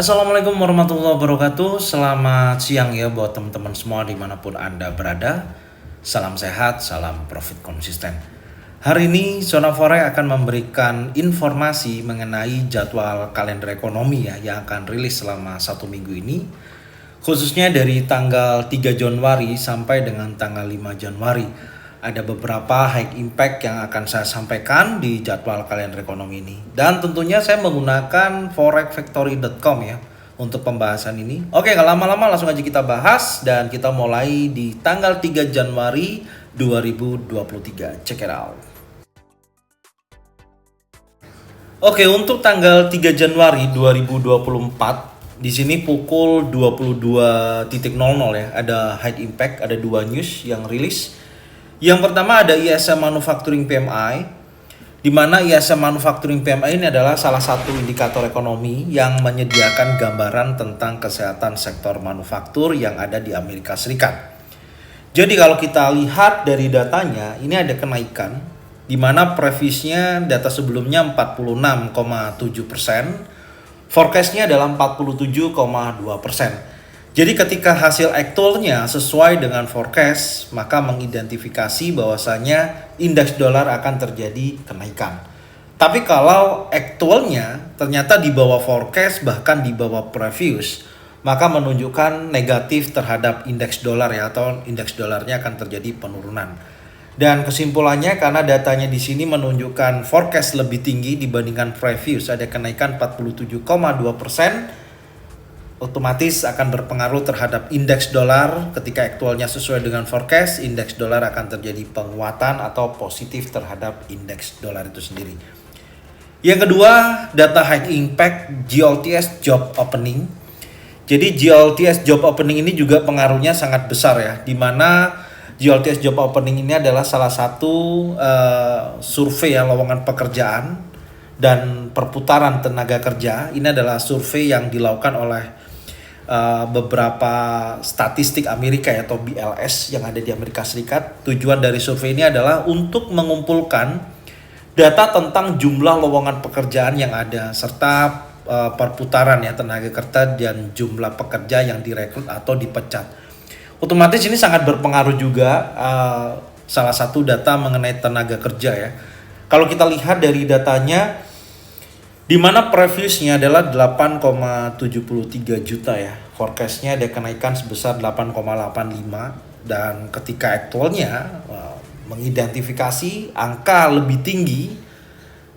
Assalamualaikum warahmatullahi wabarakatuh. Selamat siang ya buat teman-teman semua dimanapun Anda berada. Salam sehat, salam profit konsisten. Hari ini Zona Forex akan memberikan informasi mengenai jadwal kalender ekonomi ya yang akan rilis selama 1 minggu ini. Khususnya dari tanggal 3 Januari sampai dengan tanggal 5 Januari. Ada beberapa high impact yang akan saya sampaikan di jadwal kalender ekonomi ini. Dan tentunya saya menggunakan forexfactory.com ya untuk pembahasan ini. Oke, gak lama-lama langsung aja kita bahas dan kita mulai di tanggal 3 Januari 2023. Check it out. Oke, untuk tanggal 3 Januari 2024 di sini pukul 22.00 ya, ada high impact, ada dua news yang rilis. Yang pertama ada ISM Manufacturing PMI, di mana ISM Manufacturing PMI ini adalah salah satu indikator ekonomi yang menyediakan gambaran tentang kesehatan sektor manufaktur yang ada di Amerika Serikat. Jadi kalau kita lihat dari datanya, ini ada kenaikan, di mana previousnya data sebelumnya 46,7%, forecastnya adalah 47,2%. Jadi ketika hasil aktualnya sesuai dengan forecast, maka mengidentifikasi bahwasanya indeks dolar akan terjadi kenaikan. Tapi kalau aktualnya ternyata di bawah forecast bahkan di bawah previous, maka menunjukkan negatif terhadap indeks dolar ya, atau indeks dolarnya akan terjadi penurunan. Dan kesimpulannya karena datanya di sini menunjukkan forecast lebih tinggi dibandingkan previous, ada kenaikan 47,2%. Otomatis akan berpengaruh terhadap indeks dolar. Ketika aktualnya sesuai dengan forecast, indeks dolar akan terjadi penguatan atau positif terhadap indeks dolar itu sendiri. Yang kedua, data high impact GLTS job opening. Jadi GLTS job opening ini juga pengaruhnya sangat besar ya, di mana GLTS job opening ini adalah salah satu survei ya, lowongan pekerjaan dan perputaran tenaga kerja. Ini adalah survei yang dilakukan oleh beberapa statistik Amerika ya, atau BLS yang ada di Amerika Serikat. Tujuan dari survei ini adalah untuk mengumpulkan data tentang jumlah lowongan pekerjaan yang ada serta perputaran ya tenaga kerja dan jumlah pekerja yang direkrut atau dipecat. Otomatis ini sangat berpengaruh juga, salah satu data mengenai tenaga kerja ya. Kalau kita lihat dari datanya, di mana previousnya adalah 8,73 juta ya, forecastnya ada kenaikan sebesar 8,85, dan ketika aktualnya mengidentifikasi angka lebih tinggi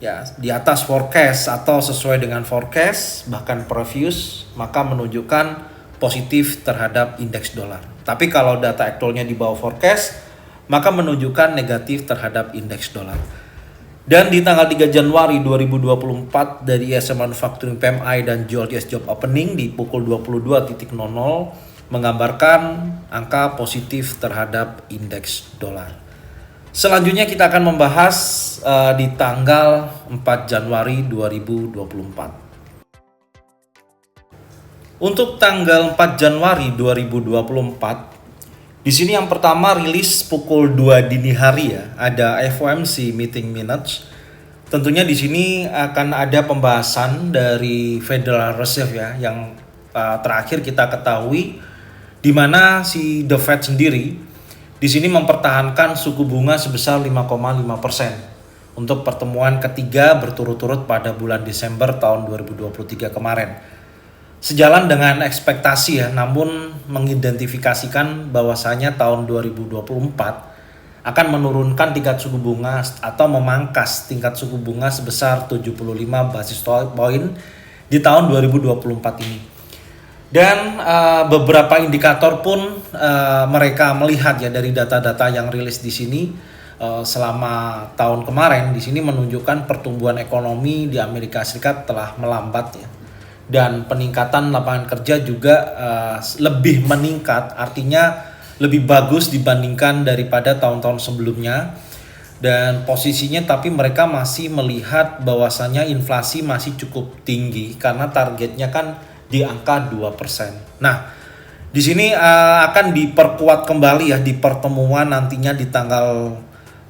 ya, di atas forecast atau sesuai dengan forecast bahkan previous, maka menunjukkan positif terhadap indeks dolar. Tapi kalau data aktualnya di bawah forecast, maka menunjukkan negatif terhadap indeks dolar. Dan di tanggal 3 Januari 2024 dari ISM Manufacturing PMI dan GLTS Job Opening di pukul 22.00 menggambarkan angka positif terhadap indeks dolar. Selanjutnya kita akan membahas di tanggal 4 Januari 2024. Untuk tanggal 4 Januari 2024, di sini yang pertama rilis pukul 2 dini hari ya, ada FOMC meeting minutes. Tentunya di sini akan ada pembahasan dari Federal Reserve ya, yang terakhir kita ketahui, di mana si The Fed sendiri di sini mempertahankan suku bunga sebesar 5,5% untuk pertemuan ketiga berturut-turut pada bulan Desember tahun 2023 kemarin. Sejalan dengan ekspektasi ya, namun mengidentifikasikan bahwasanya tahun 2024 akan menurunkan tingkat suku bunga atau memangkas tingkat suku bunga sebesar 75 basis point di tahun 2024 ini. Dan beberapa indikator pun mereka melihat ya dari data-data yang rilis di sini selama tahun kemarin, di sini menunjukkan pertumbuhan ekonomi di Amerika Serikat telah melambat ya. Dan peningkatan lapangan kerja juga lebih meningkat, artinya lebih bagus dibandingkan daripada tahun-tahun sebelumnya. Dan posisinya tapi mereka masih melihat bahwasannya inflasi masih cukup tinggi karena targetnya kan di angka 2%. Nah, di sini akan diperkuat kembali ya di pertemuan nantinya di tanggal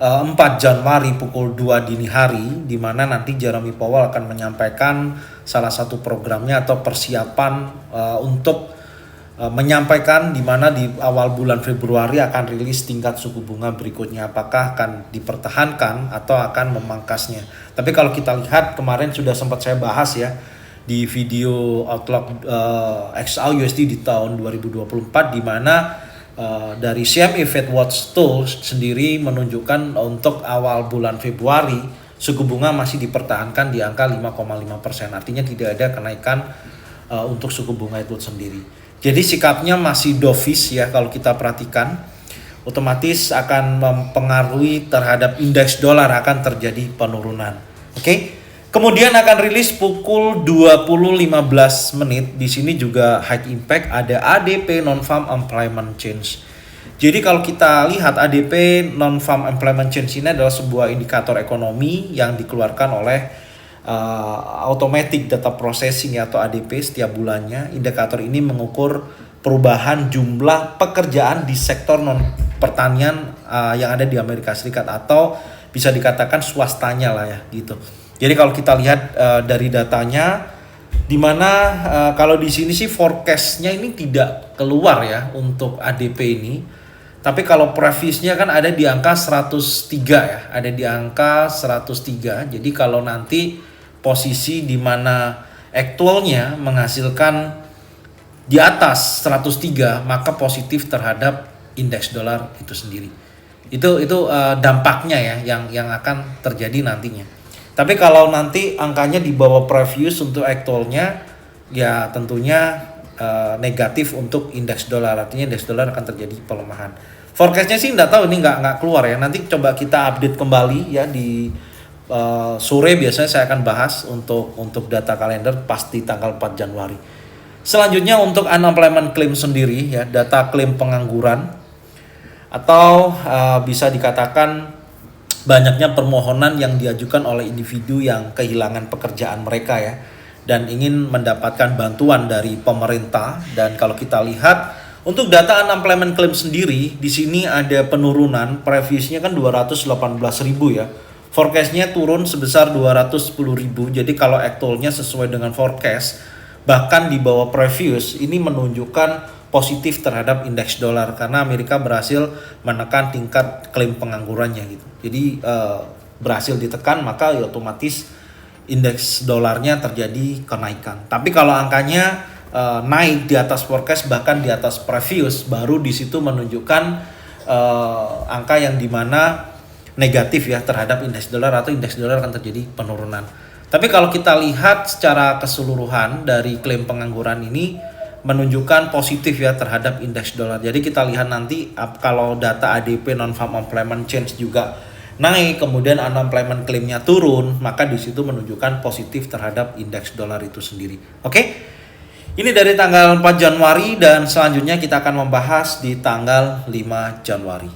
4 Januari pukul 2 dini hari, di mana nanti Jeremy Powell akan menyampaikan salah satu programnya atau persiapan untuk menyampaikan di mana di awal bulan Februari akan rilis tingkat suku bunga berikutnya, apakah akan dipertahankan atau akan memangkasnya. Tapi kalau kita lihat kemarin sudah sempat saya bahas ya di video Outlook XAU USD di tahun 2024, di mana dari CME Fed Watch Tools sendiri menunjukkan untuk awal bulan Februari suku bunga masih dipertahankan di angka 5,5%. Artinya tidak ada kenaikan untuk suku bunga itu sendiri. Jadi sikapnya masih dovish ya kalau kita perhatikan. Otomatis akan mempengaruhi terhadap indeks dolar, akan terjadi penurunan. Oke. Kemudian akan rilis pukul 20.15 menit. Di sini juga high impact, ada ADP non-farm employment change. Jadi kalau kita lihat ADP non-farm employment change ini adalah sebuah indikator ekonomi yang dikeluarkan oleh automatic data processing atau ADP setiap bulannya. Indikator ini mengukur perubahan jumlah pekerjaan di sektor non pertanian yang ada di Amerika Serikat, atau bisa dikatakan swastanya lah ya gitu. Jadi kalau kita lihat dari datanya, di mana kalau di sini sih forecastnya ini tidak keluar ya untuk ADP ini. Tapi kalau previousnya kan ada di angka 103 ya, ada di angka 103. Jadi kalau nanti posisi di mana aktualnya menghasilkan di atas 103, maka positif terhadap indeks dolar itu sendiri. Itu dampaknya ya yang akan terjadi nantinya. Tapi kalau nanti angkanya di bawah previous untuk aktualnya, ya tentunya negatif untuk indeks dolar. Artinya indeks dolar akan terjadi pelemahan. Forecastnya sih nggak tahu, ini nggak keluar ya. Nanti coba kita update kembali ya di sore, biasanya saya akan bahas untuk data kalender pasti tanggal 4 Januari. Selanjutnya untuk unemployment claim sendiri ya, data klaim pengangguran, atau bisa dikatakan banyaknya permohonan yang diajukan oleh individu yang kehilangan pekerjaan mereka ya, dan ingin mendapatkan bantuan dari pemerintah. Dan kalau kita lihat untuk data unemployment claim sendiri, di sini ada penurunan. Previousnya kan 218.000 ya, forecastnya turun sebesar 210.000. Jadi kalau actualnya sesuai dengan forecast, bahkan di bawah previous, ini menunjukkan positif terhadap indeks dolar karena Amerika berhasil menekan tingkat klaim penganggurannya gitu. Jadi berhasil ditekan, maka ya otomatis indeks dolarnya terjadi kenaikan. Tapi kalau angkanya naik di atas forecast, bahkan di atas previous, baru di situ menunjukkan angka yang dimana negatif ya terhadap indeks dolar, atau indeks dolar akan terjadi penurunan. Tapi kalau kita lihat secara keseluruhan dari klaim pengangguran ini menunjukkan positif ya terhadap indeks dolar. Jadi kita lihat nanti kalau data ADP non-farm employment change juga naik, kemudian unemployment claim-nya turun, maka di situ menunjukkan positif terhadap indeks dolar itu sendiri. Oke? Ini dari tanggal 4 Januari, dan selanjutnya kita akan membahas di tanggal 5 Januari.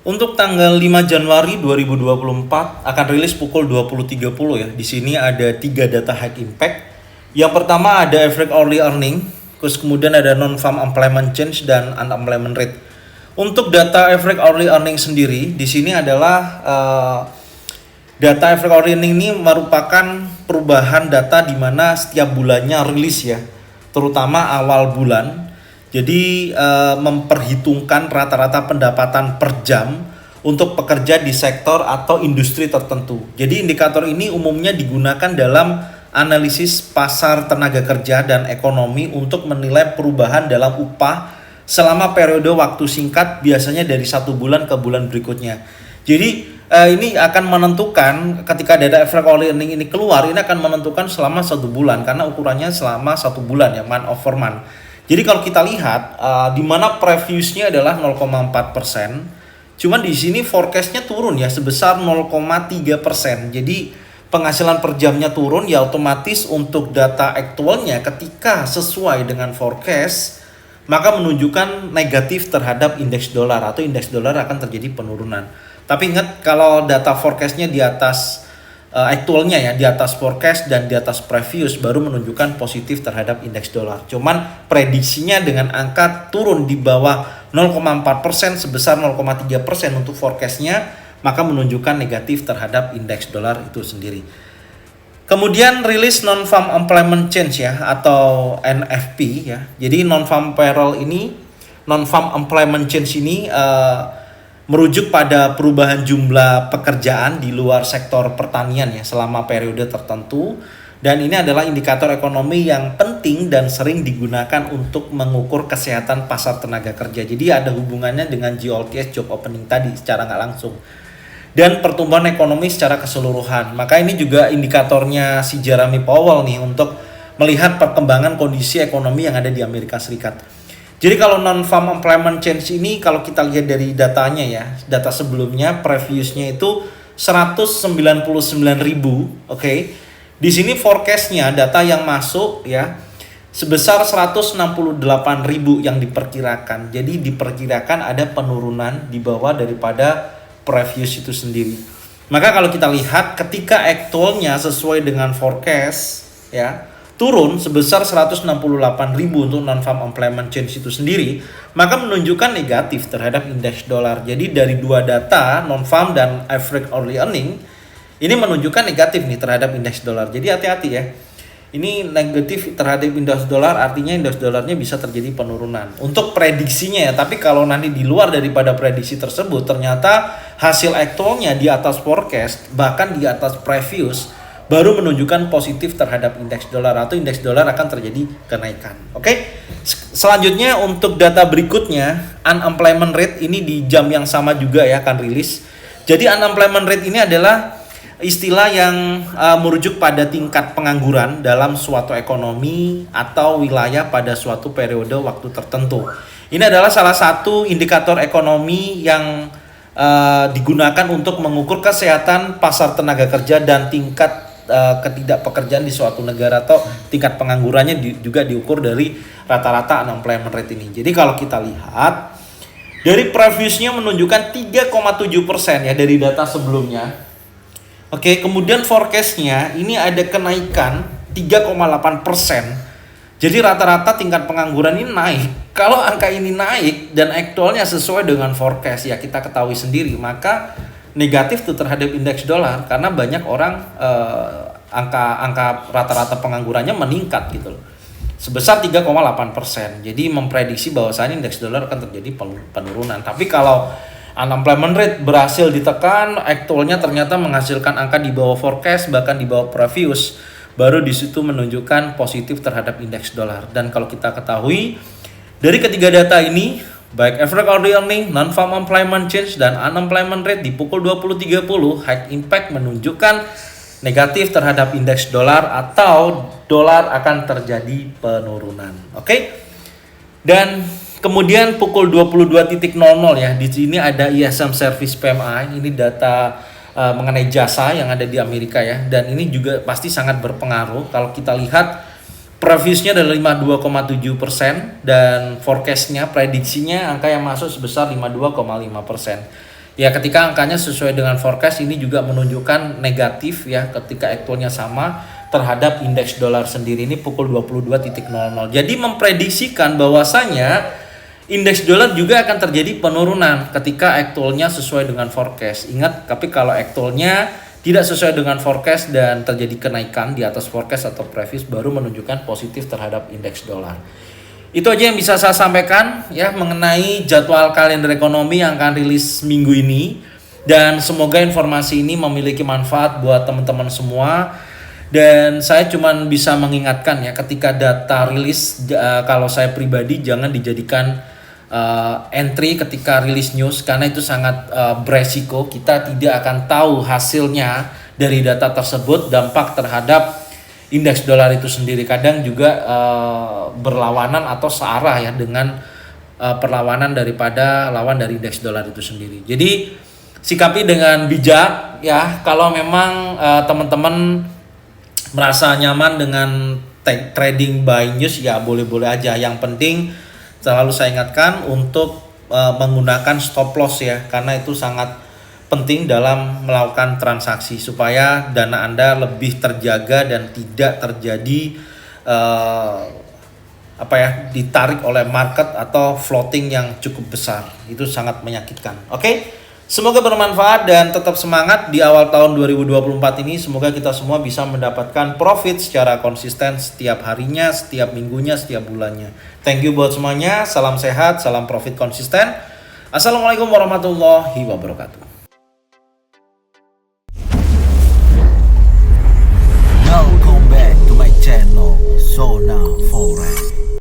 Untuk tanggal 5 Januari 2024 akan rilis pukul 20.30 ya. Di sini ada 3 data high impact. Yang pertama ada average hourly earning, terus kemudian ada non-farm employment change dan unemployment rate. Untuk data average hourly earning sendiri, di sini adalah data average hourly earning ini merupakan perubahan data di mana setiap bulannya rilis ya, terutama awal bulan. Jadi memperhitungkan rata-rata pendapatan per jam untuk pekerja di sektor atau industri tertentu. Jadi indikator ini umumnya digunakan dalam analisis pasar tenaga kerja dan ekonomi untuk menilai perubahan dalam upah selama periode waktu singkat, biasanya dari 1 bulan ke bulan berikutnya. Jadi ini akan menentukan ketika data average hourly earning ini keluar, ini akan menentukan selama 1 bulan karena ukurannya selama 1 bulan ya, month over month. Jadi kalau kita lihat di mana previousnya adalah 0,4%, cuman di sini forecastnya turun ya sebesar 0,3%. Jadi penghasilan per jamnya turun, ya otomatis untuk data aktualnya ketika sesuai dengan forecast, maka menunjukkan negatif terhadap indeks dolar, atau indeks dolar akan terjadi penurunan. Tapi ingat, kalau data forecastnya di atas aktualnya ya di atas forecast dan di atas previous baru menunjukkan positif terhadap indeks dolar. Cuman prediksinya dengan angka turun di bawah 0,4% sebesar 0,3% untuk forecastnya, maka menunjukkan negatif terhadap indeks dolar itu sendiri. Kemudian rilis non-farm employment change ya atau NFP ya. Jadi non-farm employment change ini merujuk pada perubahan jumlah pekerjaan di luar sektor pertanian ya selama periode tertentu, dan ini adalah indikator ekonomi yang penting dan sering digunakan untuk mengukur kesehatan pasar tenaga kerja. Jadi ada hubungannya dengan JOLTS, job opening tadi secara nggak langsung, dan pertumbuhan ekonomi secara keseluruhan. Maka ini juga indikatornya si Jeremy Powell nih untuk melihat perkembangan kondisi ekonomi yang ada di Amerika Serikat. Jadi kalau non-farm employment change ini kalau kita lihat dari datanya ya, data sebelumnya previousnya itu 199.000, oke. Di sini forecastnya data yang masuk ya sebesar 168.000 yang diperkirakan. Jadi diperkirakan ada penurunan di bawah daripada previous itu sendiri. Maka kalau kita lihat ketika aktualnya sesuai dengan forecast ya turun sebesar 168.000 untuk non-farm employment change itu sendiri, maka menunjukkan negatif terhadap indeks dolar. Jadi dari dua data non-farm dan average hourly earning ini menunjukkan negatif nih terhadap indeks dolar. Jadi hati-hati ya. Ini negatif terhadap indeks dolar artinya indeks dolarnya bisa terjadi penurunan. Untuk prediksinya ya, tapi kalau nanti di luar daripada prediksi tersebut ternyata hasil aktualnya di atas forecast bahkan di atas previous baru menunjukkan positif terhadap indeks dolar atau indeks dolar akan terjadi kenaikan. Oke. Selanjutnya untuk data berikutnya, unemployment rate ini di jam yang sama juga ya akan rilis. Jadi unemployment rate ini adalah istilah yang merujuk pada tingkat pengangguran dalam suatu ekonomi atau wilayah pada suatu periode waktu tertentu. Ini adalah salah satu indikator ekonomi yang digunakan untuk mengukur kesehatan pasar tenaga kerja dan tingkat ketidakpekerjaan di suatu negara atau tingkat penganggurannya juga diukur dari rata-rata unemployment rate ini. Jadi kalau kita lihat dari previousnya menunjukkan 3,7% ya dari data sebelumnya. Oke, kemudian forecastnya ini ada kenaikan 3,8%. Jadi rata-rata tingkat pengangguran ini naik. Kalau angka ini naik dan aktualnya sesuai dengan forecast ya kita ketahui sendiri, maka negatif tuh terhadap indeks dolar karena banyak orang angka rata-rata penganggurannya meningkat gitu loh. Sebesar 3,8%. Jadi memprediksi bahwasanya indeks dolar akan terjadi penurunan. Tapi kalau unemployment rate berhasil ditekan, aktualnya ternyata menghasilkan angka di bawah forecast bahkan di bawah previous, baru di situ menunjukkan positif terhadap indeks dolar. Dan kalau kita ketahui dari ketiga data ini, baik average hourly earning, non-farm employment change, dan unemployment rate di pukul 20.30, high impact menunjukkan negatif terhadap indeks dolar atau dolar akan terjadi penurunan. Oke. Dan kemudian pukul 22.00 ya, di sini ada ISM Service PMI, ini data mengenai jasa yang ada di Amerika ya, dan ini juga pasti sangat berpengaruh. Kalau kita lihat previousnya adalah 52,7% dan forecastnya, prediksinya angka yang masuk sebesar 52,5%. Ya ketika angkanya sesuai dengan forecast ini juga menunjukkan negatif ya ketika aktualnya sama terhadap indeks dolar sendiri ini pukul 22.00. Jadi memprediksikan bahwasanya indeks dolar juga akan terjadi penurunan ketika aktualnya sesuai dengan forecast. Ingat, tapi kalau aktualnya tidak sesuai dengan forecast dan terjadi kenaikan di atas forecast atau previous baru menunjukkan positif terhadap indeks dolar. Itu aja yang bisa saya sampaikan ya mengenai jadwal kalender ekonomi yang akan rilis minggu ini, dan semoga informasi ini memiliki manfaat buat teman-teman semua. Dan saya cuma bisa mengingatkan ya ketika data rilis, kalau saya pribadi jangan dijadikan entry ketika rilis news karena itu sangat beresiko. Kita tidak akan tahu hasilnya dari data tersebut, dampak terhadap indeks dolar itu sendiri kadang juga berlawanan atau searah ya dengan perlawanan daripada lawan dari indeks dolar itu sendiri. Jadi sikapi dengan bijak ya. Kalau memang teman-teman merasa nyaman dengan trading buy news ya boleh-boleh aja. Yang penting selalu saya ingatkan untuk menggunakan stop loss ya, karena itu sangat penting dalam melakukan transaksi supaya dana Anda lebih terjaga dan tidak terjadi ditarik oleh market atau floating yang cukup besar. Itu sangat menyakitkan. Oke? Semoga bermanfaat dan tetap semangat di awal tahun 2024 ini. Semoga kita semua bisa mendapatkan profit secara konsisten setiap harinya, setiap minggunya, setiap bulannya. Thank you buat semuanya. Salam sehat, salam profit konsisten. Assalamualaikum warahmatullahi wabarakatuh.